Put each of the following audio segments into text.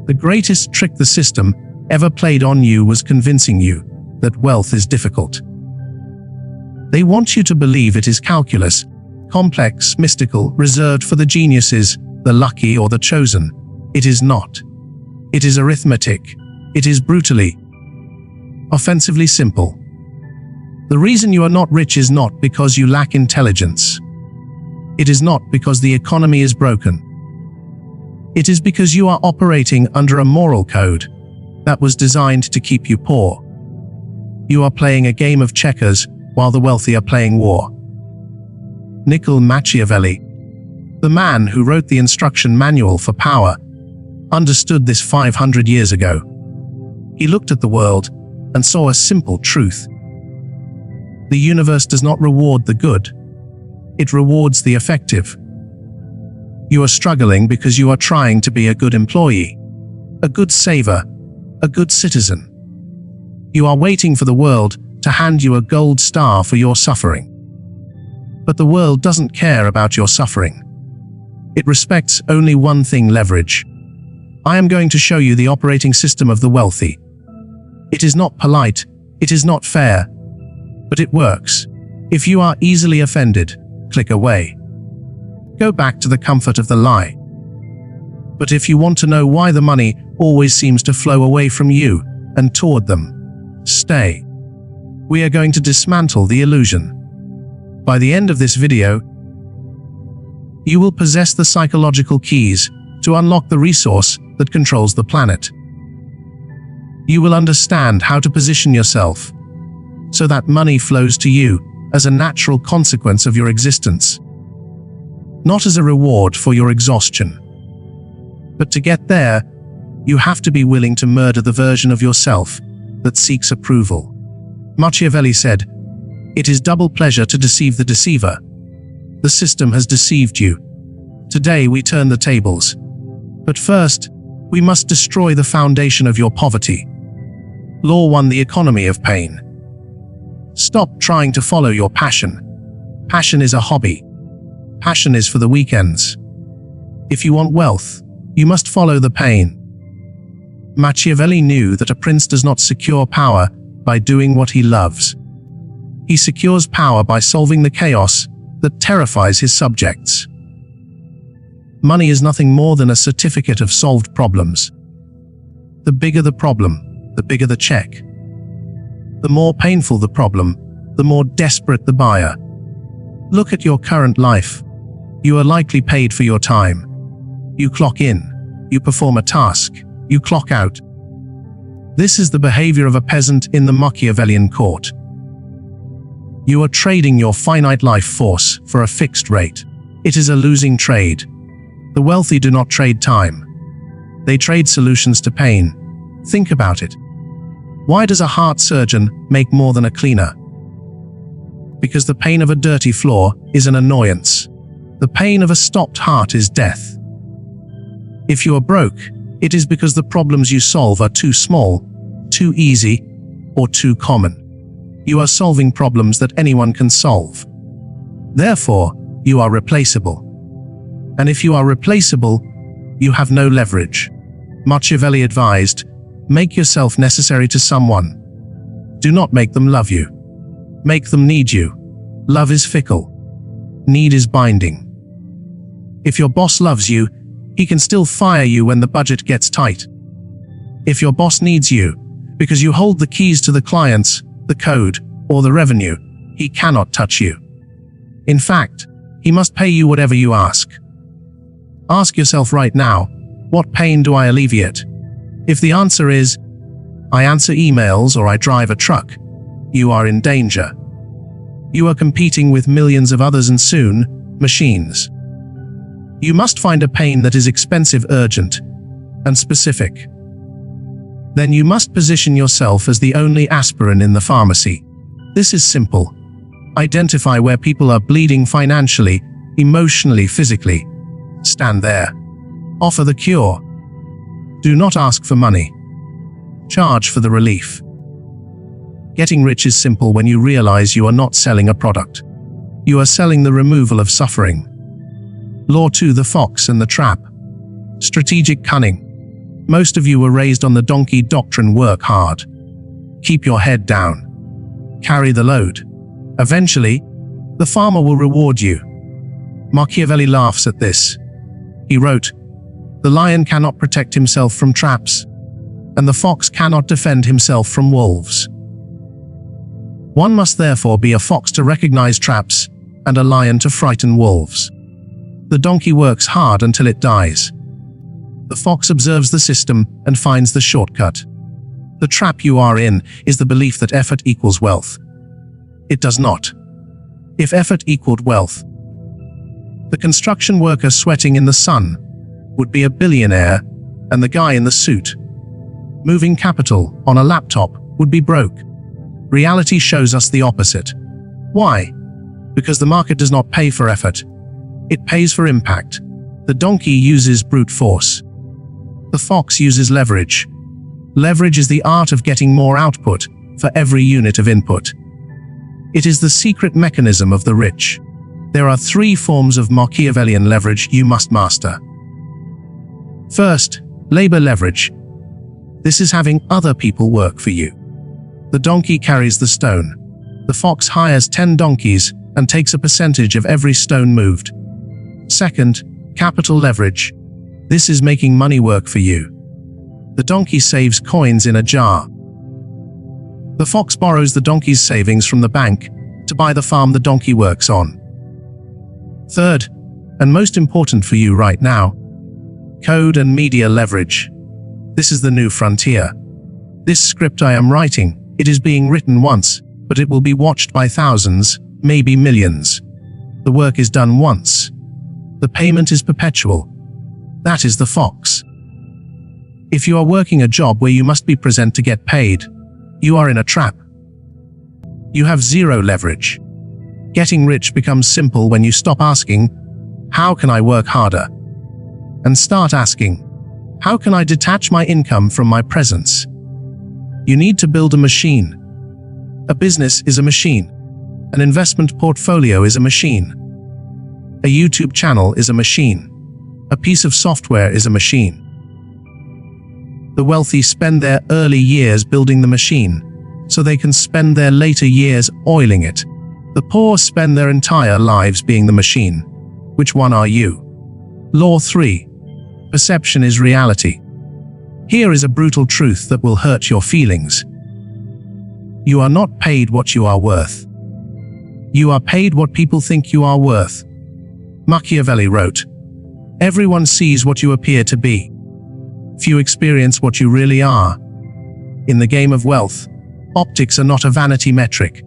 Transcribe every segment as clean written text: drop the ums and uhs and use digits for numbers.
The greatest trick the system ever played on you was convincing you that wealth is difficult. They want you to believe it is calculus, complex, mystical, reserved for the geniuses, the lucky or the chosen. It is not. It is arithmetic. It is brutally, offensively simple. The reason you are not rich is not because you lack intelligence. It is not because the economy is broken. It is because you are operating under a moral code that was designed to keep you poor. You are playing a game of checkers while the wealthy are playing war. Niccolò Machiavelli, the man who wrote the instruction manual for power, understood this 500 years ago. He looked at the world and saw a simple truth. The universe does not reward the good. It rewards the effective. You are struggling because you are trying to be a good employee, a good saver, a good citizen. You are waiting for the world to hand you a gold star for your suffering. But the world doesn't care about your suffering. It respects only one thing: leverage. I am going to show you the operating system of the wealthy. It is not polite, it is not fair, but it works. If you are easily offended, click away. Go back to the comfort of the lie. But if you want to know why the money always seems to flow away from you and toward them, stay. We are going to dismantle the illusion. By the end of this video, you will possess the psychological keys to unlock the resource that controls the planet. You will understand how to position yourself so that money flows to you as a natural consequence of your existence, not as a reward for your exhaustion. But to get there, you have to be willing to murder the version of yourself that seeks approval. Machiavelli said, "It is double pleasure to deceive the deceiver." The system has deceived you. Today we turn the tables. But first, we must destroy the foundation of your poverty. Law 1. The economy of pain. Stop trying to follow your passion. Passion is a hobby. Passion is for the weekends. If you want wealth, you must follow the pain. Machiavelli knew that a prince does not secure power by doing what he loves. He secures power by solving the chaos that terrifies his subjects. Money is nothing more than a certificate of solved problems. The bigger the problem, the bigger the check. The more painful the problem, the more desperate the buyer. Look at your current life. You are likely paid for your time. You clock in, you perform a task, you clock out. This is the behavior of a peasant in the Machiavellian court. You are trading your finite life force for a fixed rate. It is a losing trade. The wealthy do not trade time. They trade solutions to pain. Think about it. Why does a heart surgeon make more than a cleaner? Because the pain of a dirty floor is an annoyance. The pain of a stopped heart is death. If you are broke, it is because the problems you solve are too small, too easy, or too common. You are solving problems that anyone can solve. Therefore, you are replaceable. And if you are replaceable, you have no leverage. Machiavelli advised, make yourself necessary to someone. Do not make them love you. Make them need you. Love is fickle. Need is binding. If your boss loves you, he can still fire you when the budget gets tight. If your boss needs you, because you hold the keys to the clients, the code, or the revenue, he cannot touch you. In fact, he must pay you whatever you ask. Ask yourself right now, what pain do I alleviate? If the answer is, I answer emails or I drive a truck, you are in danger. You are competing with millions of others and soon, machines. You must find a pain that is expensive, urgent, and specific. Then you must position yourself as the only aspirin in the pharmacy. This is simple. Identify where people are bleeding financially, emotionally, physically. Stand there. Offer the cure. Do not ask for money. Charge for the relief. Getting rich is simple when you realize you are not selling a product. You are selling the removal of suffering. Law 2. The fox and the trap. Strategic cunning. Most of you were raised on the donkey doctrine: work hard. Keep your head down. Carry the load. Eventually, the farmer will reward you. Machiavelli laughs at this. He wrote, "The lion cannot protect himself from traps, and the fox cannot defend himself from wolves. One must therefore be a fox to recognize traps, and a lion to frighten wolves. The donkey works hard until it dies. The fox observes the system and finds the shortcut. The trap you are in is the belief that effort equals wealth. It does not. If effort equaled wealth, the construction worker sweating in the sun would be a billionaire, and the guy in the suit, moving capital on a laptop, would be broke. Reality shows us the opposite. Why? Because the market does not pay for effort. It pays for impact. The donkey uses brute force. The fox uses leverage. Leverage is the art of getting more output for every unit of input. It is the secret mechanism of the rich. There are 3 forms of Machiavellian leverage you must master. First, labor leverage. This is having other people work for you. The donkey carries the stone. The fox hires 10 donkeys and takes a percentage of every stone moved. Second, capital leverage. This is making money work for you. The donkey saves coins in a jar. The fox borrows the donkey's savings from the bank to buy the farm the donkey works on. Third, and most important for you right now, code and media leverage. This is the new frontier. This script I am writing, it is being written once, but it will be watched by thousands, maybe millions. The work is done once. The payment is perpetual. That is the fox. If you are working a job where you must be present to get paid, you are in a trap. You have zero leverage. Getting rich becomes simple when you stop asking, "How can I work harder?" and start asking, "How can I detach my income from my presence?" You need to build a machine. A business is a machine. An investment portfolio is a machine. A YouTube channel is a machine. A piece of software is a machine. The wealthy spend their early years building the machine, so they can spend their later years oiling it. The poor spend their entire lives being the machine. Which one are you? Law 3. Perception is reality. Here is a brutal truth that will hurt your feelings. You are not paid what you are worth. You are paid what people think you are worth. Machiavelli wrote, "Everyone sees what you appear to be. Few experience what you really are." In the game of wealth, optics are not a vanity metric.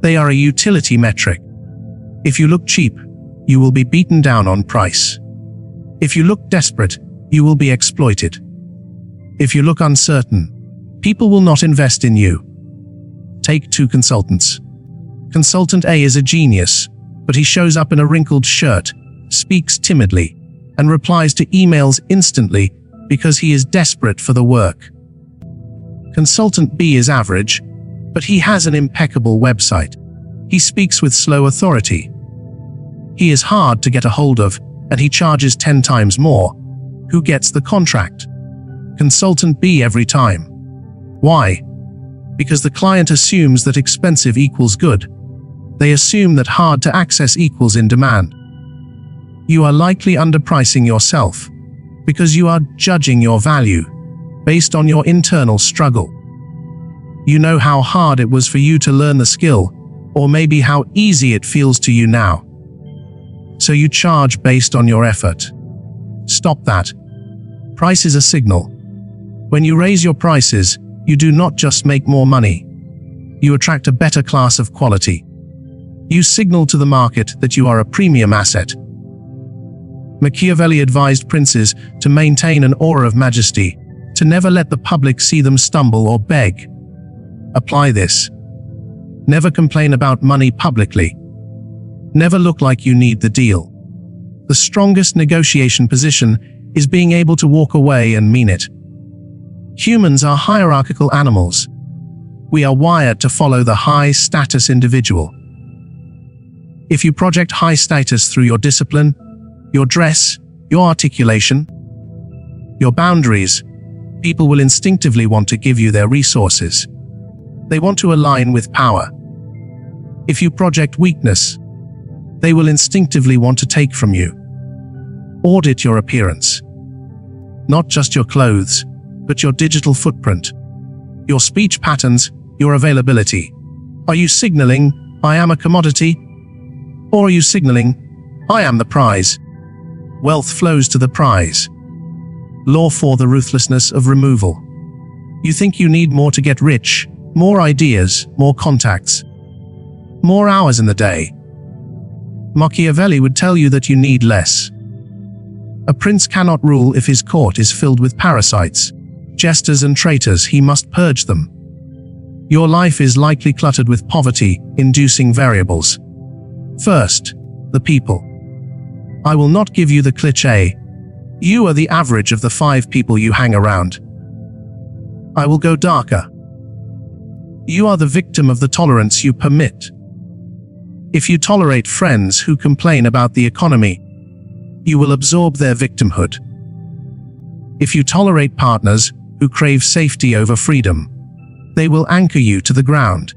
They are a utility metric. If you look cheap, you will be beaten down on price. If you look desperate, you will be exploited. If you look uncertain, people will not invest in you. Take 2 consultants. Consultant A is a genius, but he shows up in a wrinkled shirt, speaks timidly, and replies to emails instantly because he is desperate for the work. Consultant B is average, but he has an impeccable website. He speaks with slow authority. He is hard to get a hold of, and he charges 10 times more. Who gets the contract? Consultant B every time. Why? Because the client assumes that expensive equals good. They assume that hard to access equals in demand. You are likely underpricing yourself, because you are judging your value based on your internal struggle. You know how hard it was for you to learn the skill, or maybe how easy it feels to you now. So you charge based on your effort. Stop that. Price is a signal. When you raise your prices, you do not just make more money. You attract a better class of quality. You signal to the market that you are a premium asset. Machiavelli advised princes to maintain an aura of majesty, to never let the public see them stumble or beg. Apply this. Never complain about money publicly. Never look like you need the deal. The strongest negotiation position is being able to walk away and mean it. Humans are hierarchical animals. We are wired to follow the high-status individual. If you project high status through your discipline, your dress, your articulation, your boundaries, People will instinctively want to give you their resources. They want to align with power. If you project weakness, they will instinctively want to take from you. Audit your appearance. Not just your clothes, but your digital footprint, your speech patterns, your availability. Are you signaling, "I am a commodity"? Or are you signaling, "I am the prize"? Wealth flows to the prize. Law 4: the ruthlessness of removal. You think you need more to get rich, more ideas, more contacts, more hours in the day. Machiavelli would tell you that you need less. A prince cannot rule if his court is filled with parasites, jesters and traitors. He must purge them. Your life is likely cluttered with poverty-inducing variables. First, the people. I will not give you the cliché. You are the average of the 5 people you hang around. I will go darker. You are the victim of the tolerance you permit. If you tolerate friends who complain about the economy, you will absorb their victimhood. If you tolerate partners who crave safety over freedom, they will anchor you to the ground.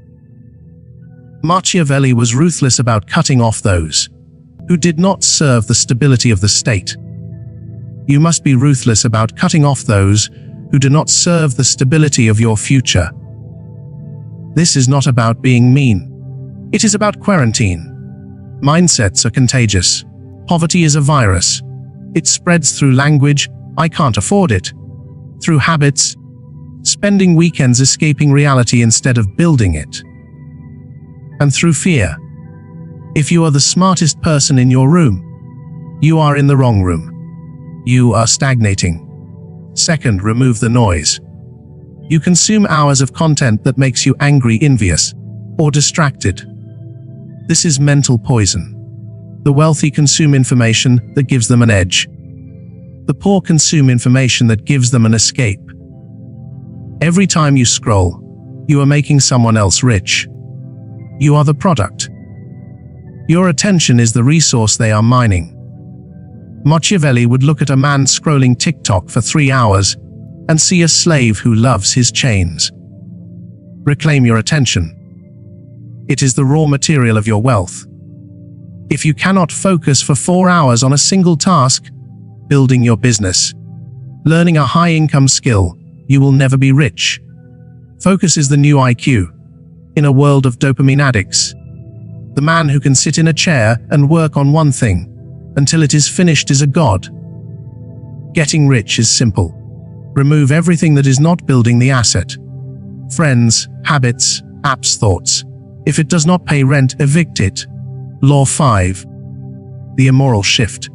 Machiavelli was ruthless about cutting off those who did not serve the stability of the state. You must be ruthless about cutting off those who do not serve the stability of your future. This is not about being mean. It is about quarantine. Mindsets are contagious. Poverty is a virus. It spreads through language, "I can't afford it," through habits, spending weekends escaping reality instead of building it, and through fear. If you are the smartest person in your room, you are in the wrong room. You are stagnating. Second, remove the noise. You consume hours of content that makes you angry, envious, or distracted. This is mental poison. The wealthy consume information that gives them an edge. The poor consume information that gives them an escape. Every time you scroll, you are making someone else rich. You are the product. Your attention is the resource they are mining. Machiavelli would look at a man scrolling TikTok for 3 hours and see a slave who loves his chains. Reclaim your attention. It is the raw material of your wealth. If you cannot focus for 4 hours on a single task, building your business, learning a high-income skill, you will never be rich. Focus is the new IQ. In a world of dopamine addicts, the man who can sit in a chair and work on one thing until it is finished is a god. Getting rich is simple. Remove everything that is not building the asset. Friends, habits, apps, thoughts. If it does not pay rent, evict it. Law 5. The immoral shift.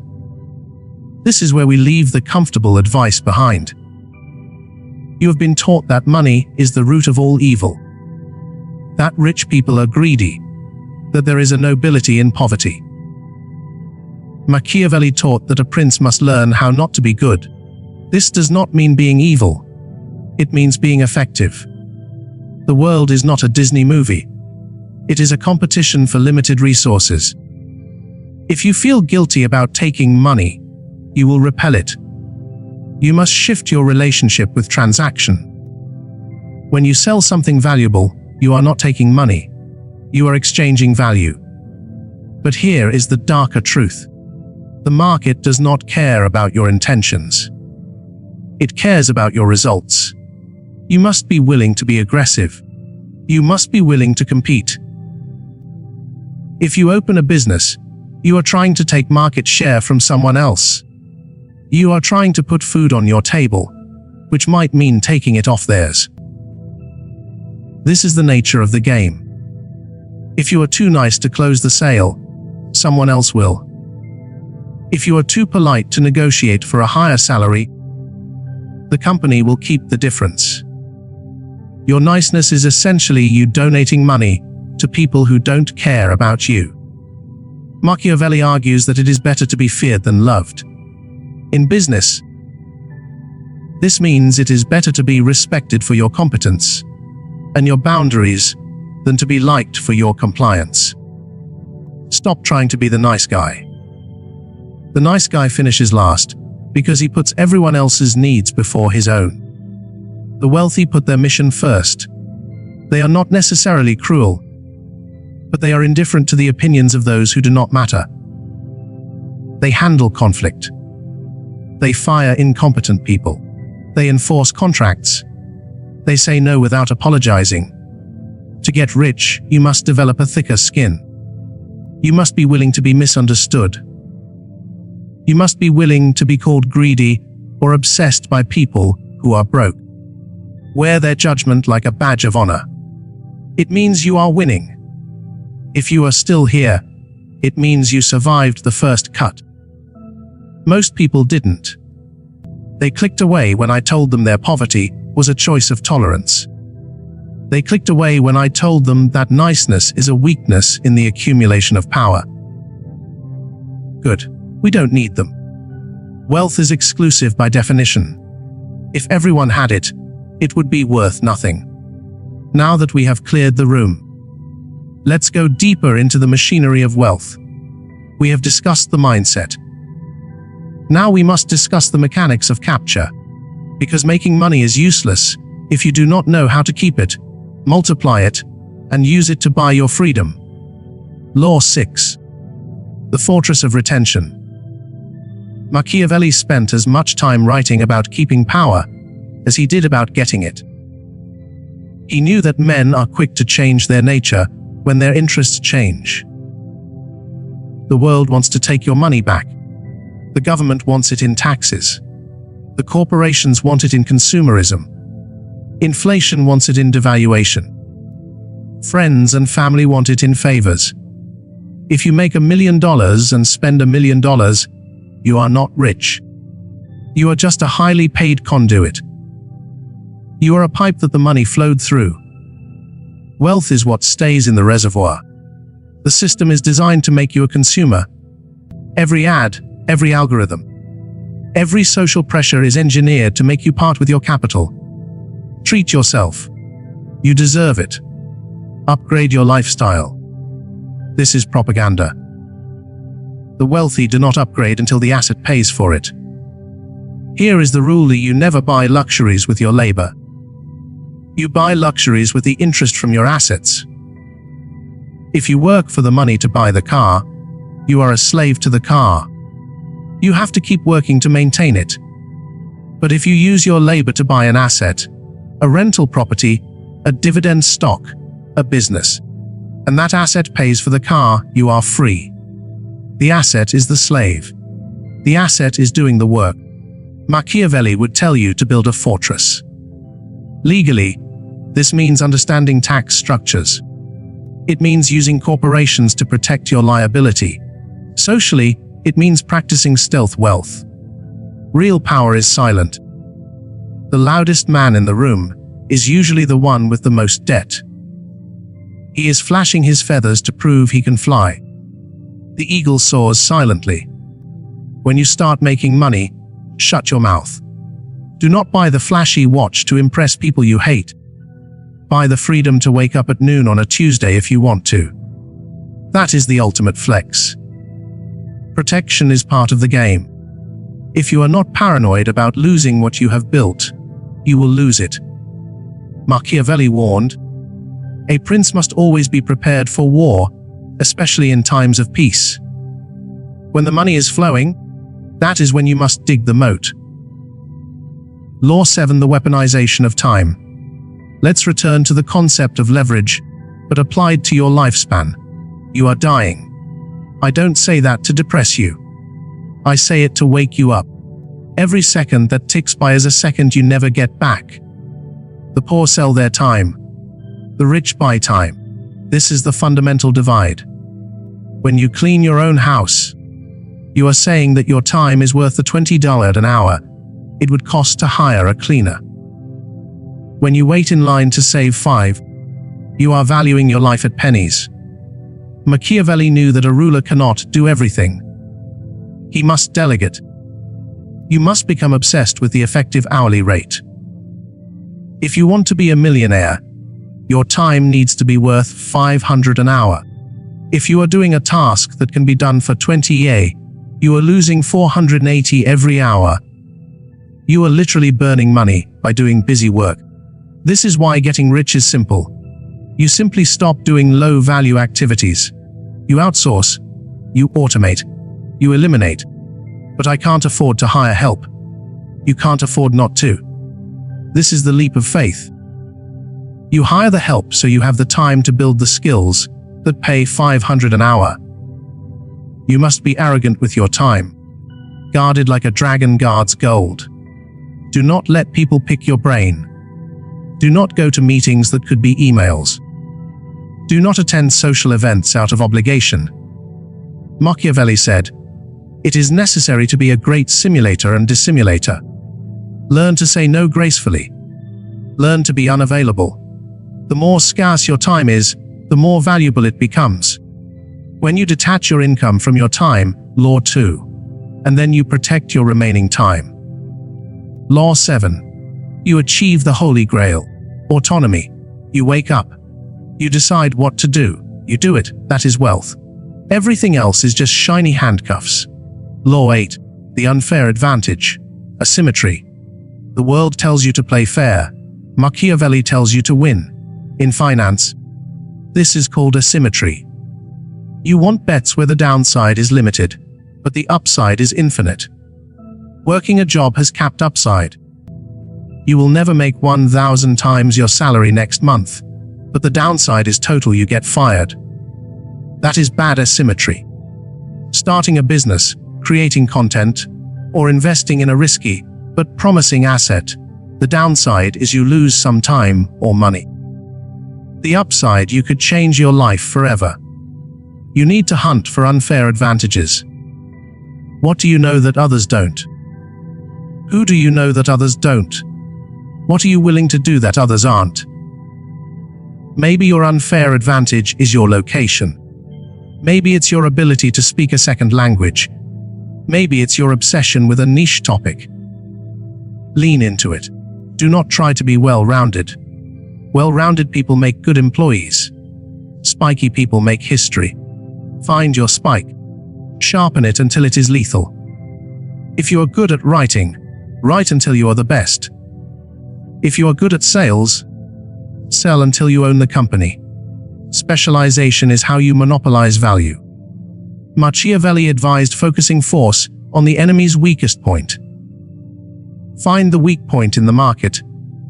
This is where we leave the comfortable advice behind. You have been taught that money is the root of all evil, that rich people are greedy, that there is a nobility in poverty. Machiavelli taught that a prince must learn how not to be good. This does not mean being evil. It means being effective. The world is not a Disney movie. It is a competition for limited resources. If you feel guilty about taking money, you will repel it. You must shift your relationship with transaction. When you sell something valuable, you are not taking money. You are exchanging value. But here is the darker truth. The market does not care about your intentions. It cares about your results. You must be willing to be aggressive. You must be willing to compete. If you open a business, you are trying to take market share from someone else. You are trying to put food on your table, which might mean taking it off theirs. This is the nature of the game. If you are too nice to close the sale, someone else will. If you are too polite to negotiate for a higher salary, the company will keep the difference. Your niceness is essentially you donating money to people who don't care about you. Machiavelli argues that it is better to be feared than loved. In business, this means it is better to be respected for your competence and your boundaries than to be liked for your compliance. Stop trying to be the nice guy. The nice guy finishes last because he puts everyone else's needs before his own. The wealthy put their mission first. They are not necessarily cruel, but they are indifferent to the opinions of those who do not matter. They handle conflict. They fire incompetent people. They enforce contracts. They say no without apologizing. To get rich, you must develop a thicker skin. You must be willing to be misunderstood. You must be willing to be called greedy or obsessed by people who are broke. Wear their judgment like a badge of honor. It means you are winning. If you are still here, it means you survived the first cut. Most people didn't. They clicked away when I told them their poverty was a choice of tolerance. They clicked away when I told them that niceness is a weakness in the accumulation of power. Good. We don't need them. Wealth is exclusive by definition. If everyone had it, it would be worth nothing. Now that we have cleared the room, let's go deeper into the machinery of wealth. We have discussed the mindset. Now we must discuss the mechanics of capture, because making money is useless if you do not know how to keep it, multiply it, and use it to buy your freedom. Law 6. The Fortress of Retention. Machiavelli spent as much time writing about keeping power as he did about getting it. He knew that men are quick to change their nature when their interests change. The world wants to take your money back. The government wants it in taxes. The corporations want it in consumerism. Inflation wants it in devaluation. Friends and family want it in favors. If you make $1 million and spend $1 million, you are not rich. You are just a highly paid conduit. You are a pipe that the money flowed through. Wealth is what stays in the reservoir. The system is designed to make you a consumer. Every ad, every algorithm, every social pressure is engineered to make you part with your capital. Treat yourself. You deserve it. Upgrade your lifestyle. This is propaganda. The wealthy do not upgrade until the asset pays for it. Here is the rule that you never buy luxuries with your labor. You buy luxuries with the interest from your assets. If you work for the money to buy the car, you are a slave to the car. You have to keep working to maintain it. But if you use your labor to buy an asset, a rental property, a dividend stock, a business, and that asset pays for the car, you are free. The asset is the slave. The asset is doing the work. Machiavelli would tell you to build a fortress. Legally, this means understanding tax structures. It means using corporations to protect your liability. Socially, it means practicing stealth wealth. Real power is silent. The loudest man in the room is usually the one with the most debt. He is flashing his feathers to prove he can fly. The eagle soars silently. When you start making money, shut your mouth. Do not buy the flashy watch to impress people you hate. Buy the freedom to wake up at noon on a Tuesday if you want to. That is the ultimate flex. Protection is part of the game. If you are not paranoid about losing what you have built, you will lose it. Machiavelli warned, a prince must always be prepared for war, especially in times of peace. When the money is flowing, that is when you must dig the moat. Law 7. The weaponization of time. Let's return to the concept of leverage, but applied to your lifespan. You are dying. I don't say that to depress you. I say it to wake you up. Every second that ticks by is a second you never get back. The poor sell their time. The rich buy time. This is the fundamental divide. When you clean your own house, you are saying that your time is worth the $20 an hour it would cost to hire a cleaner. When you wait in line to save $5, you are valuing your life at pennies. Machiavelli knew that a ruler cannot do everything. He must delegate. You must become obsessed with the effective hourly rate. If you want to be a millionaire, your time needs to be worth $500 an hour. If you are doing a task that can be done for 20 you are losing 480 every hour. You are literally burning money by doing busy work. This is why getting rich is simple. You simply stop doing low-value activities. You outsource, you automate, you eliminate. But I can't afford to hire help. You can't afford not to. This is the leap of faith. You hire the help so you have the time to build the skills that pay $500 an hour. You must be arrogant with your time, guarded like a dragon guards gold. Do not let people pick your brain. Do not go to meetings that could be emails. Do not attend social events out of obligation. Machiavelli said, "It is necessary to be a great simulator and dissimulator. Learn to say no gracefully. Learn to be unavailable. The more scarce your time is, the more valuable it becomes. When you detach your income from your time, Law 2, and then you protect your remaining time. Law 7. You achieve the Holy Grail. Autonomy. You wake up. You decide what to do. You do it. That is wealth. Everything else is just shiny handcuffs. Law 8. The unfair advantage. Asymmetry. The world tells you to play fair. Machiavelli tells you to win. In finance, this is called asymmetry. You want bets where the downside is limited, but the upside is infinite. Working a job has capped upside. You will never make 1,000 times your salary next month, but the downside is total, you get fired. That is bad asymmetry. Starting a business, creating content, or investing in a risky but promising asset, the downside is you lose some time or money. The upside, you could change your life forever. You need to hunt for unfair advantages. What do you know that others don't? Who do you know that others don't? What are you willing to do that others aren't? Maybe your unfair advantage is your location. Maybe it's your ability to speak a second language. Maybe it's your obsession with a niche topic. Lean into it. Do not try to be well-rounded. Well-rounded people make good employees. Spiky people make history. Find your spike. Sharpen it until it is lethal. If you are good at writing, write until you are the best. If you are good at sales, sell until you own the company. Specialization is how you monopolize value. Machiavelli advised focusing force on the enemy's weakest point. Find the weak point in the market,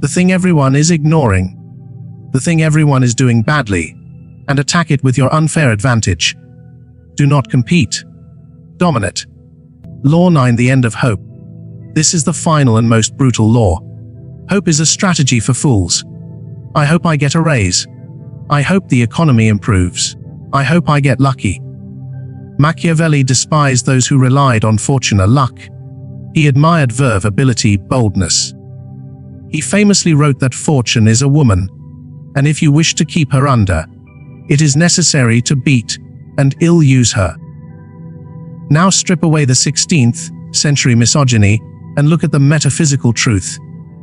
the thing everyone is ignoring, the thing everyone is doing badly, and attack it with your unfair advantage. Do not compete. Dominate. Law 9. The end of hope. This is the final and most brutal law. Hope is a strategy for fools. I hope I get a raise. I hope the economy improves. I hope I get lucky. Machiavelli despised those who relied on fortune or luck. He admired verve, ability, boldness. He famously wrote that fortune is a woman, and if you wish to keep her under, it is necessary to beat and ill-use her. Now strip away the 16th century misogyny and look at the metaphysical truth.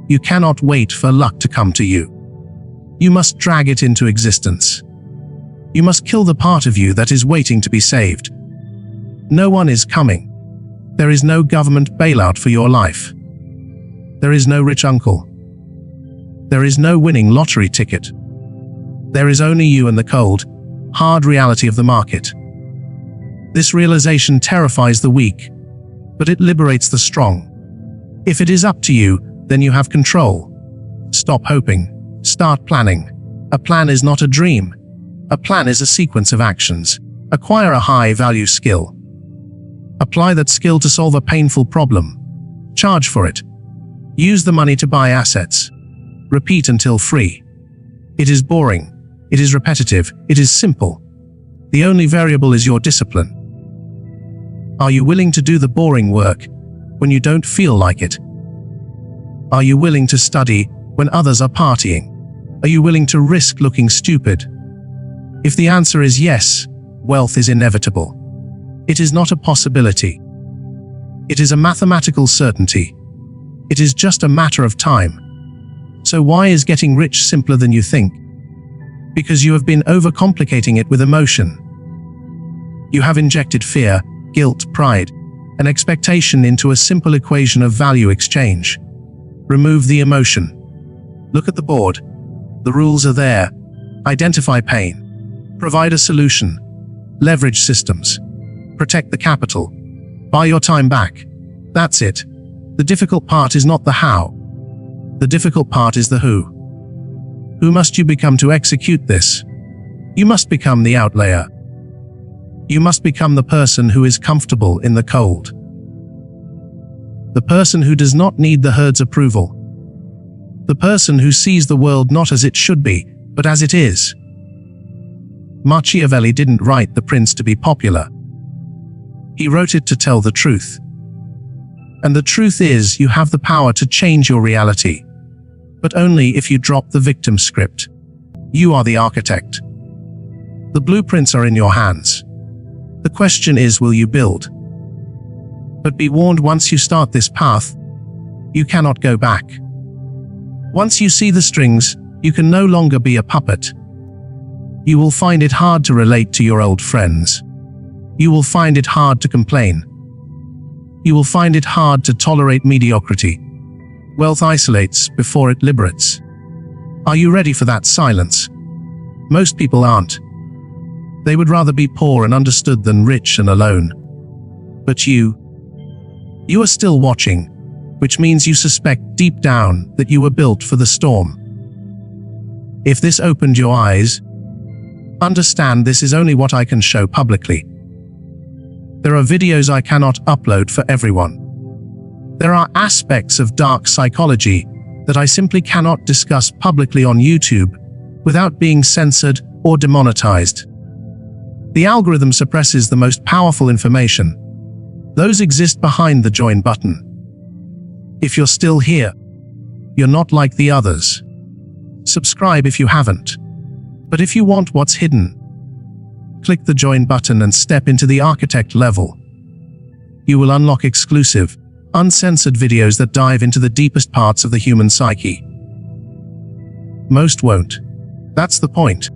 You cannot wait for luck to come to you. You must drag it into existence. You must kill the part of you that is waiting to be saved. No one is coming. There is no government bailout for your life. There is no rich uncle. There is no winning lottery ticket. There is only you and the cold, hard reality of the market. This realization terrifies the weak, but it liberates the strong. If it is up to you, then you have control. Stop hoping. Start planning. A plan is not a dream. A plan is a sequence of actions. Acquire a high-value skill. Apply that skill to solve a painful problem. Charge for it. Use the money to buy assets. Repeat until free. It is boring. It is repetitive. It is simple. The only variable is your discipline. Are you willing to do the boring work when you don't feel like it? Are you willing to study when others are partying? Are you willing to risk looking stupid? If the answer is yes, wealth is inevitable. It is not a possibility. It is a mathematical certainty. It is just a matter of time. So why is getting rich simpler than you think? Because you have been overcomplicating it with emotion. You have injected fear, guilt, pride, and expectation into a simple equation of value exchange. Remove the emotion. Look at the board. The rules are there. Identify pain. Provide a solution. Leverage systems. Protect the capital. Buy your time back. That's it. The difficult part is not the how. The difficult part is the who. Who must you become to execute this? You must become the outlier. You must become the person who is comfortable in the cold. The person who does not need the herd's approval. The person who sees the world not as it should be, but as it is. Machiavelli didn't write The Prince to be popular. He wrote it to tell the truth. And the truth is, you have the power to change your reality. But only if you drop the victim script. You are the architect. The blueprints are in your hands. The question is, will you build? But be warned, once you start this path, you cannot go back. Once you see the strings, you can no longer be a puppet. You will find it hard to relate to your old friends. You will find it hard to complain. You will find it hard to tolerate mediocrity. Wealth isolates before it liberates. Are you ready for that silence? Most people aren't. They would rather be poor and understood than rich and alone. But you are still watching, which means you suspect deep down that you were built for the storm. If this opened your eyes, understand this is only what I can show publicly. There are videos I cannot upload for everyone. There are aspects of dark psychology that I simply cannot discuss publicly on YouTube without being censored or demonetized. The algorithm suppresses the most powerful information. Those exist behind the join button. If you're still here, you're not like the others. Subscribe if you haven't. But if you want what's hidden, click the join button and step into the architect level. You will unlock exclusive, uncensored videos that dive into the deepest parts of the human psyche. Most won't. That's the point.